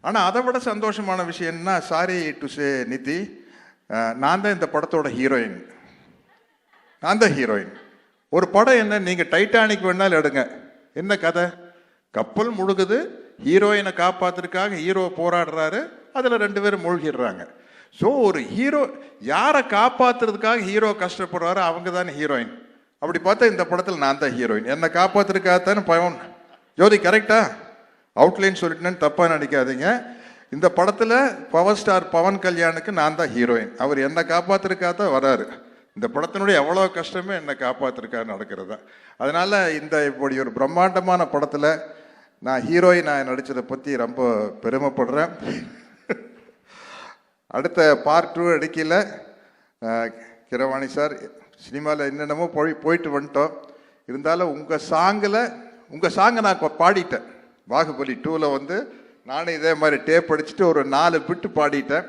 ஆனால் அதை விட சந்தோஷமான விஷயம் என்ன, சாரி டு சே நிதி, நான் தான் இந்த படத்தோட ஹீரோயின். நான் தான் ஹீரோயின். ஒரு படம் என்ன, நீங்கள் டைட்டானிக் வேணாலும் எடுங்க, என்ன கதை, கப்பல் முழுகுது, ஹீரோயினை காப்பாத்துறதுக்காக ஹீரோ போராடுறாரு, அதில் 2 பேரும் மூழ்கிடுறாங்க. ஸோ ஒரு ஹீரோ யாரை காப்பாத்துறதுக்காக ஹீரோ கஷ்டப்படுறாரோ அவங்க தானே ஹீரோயின். அப்படி பார்த்தா இந்த படத்தில் நான் தான் ஹீரோயின். என்னை காப்பாத்துறதுக்காகத்தானே பவன் ஜோதி, கரெக்டா அவுட்லைன் சொல்லிட்டேன்னு தப்பாக நினைக்காதீங்க. இந்த படத்தில் பவர் ஸ்டார் பவன் கல்யாணுக்கு நான் தான் ஹீரோயின். அவர் என்னை காப்பாத்துறதுக்காக தான் வராரு. இந்த படத்தினுடைய எவ்வளோ கஷ்டமே என்னை காப்பாத்துறதுக்காக நடக்கிறது தான். அதனால இந்த இப்படி ஒரு பிரம்மாண்டமான படத்தில் நான் ஹீரோயினாக நடித்ததை பற்றி ரொம்ப பெருமைப்படுறேன். அடுத்த பார்ட் 2 அடிக்கல கிரவாணி சார், சினிமாவில் என்னென்னமோ போயிட்டு வந்துட்டோம். இருந்தாலும் உங்கள் சாங்கை நான் பாடிட்டேன். பாகுபலி 2ல் வந்து நானும் இதே மாதிரி டேப் அடிச்சுட்டு ஒரு 4 பிட்டு பாடிட்டேன்.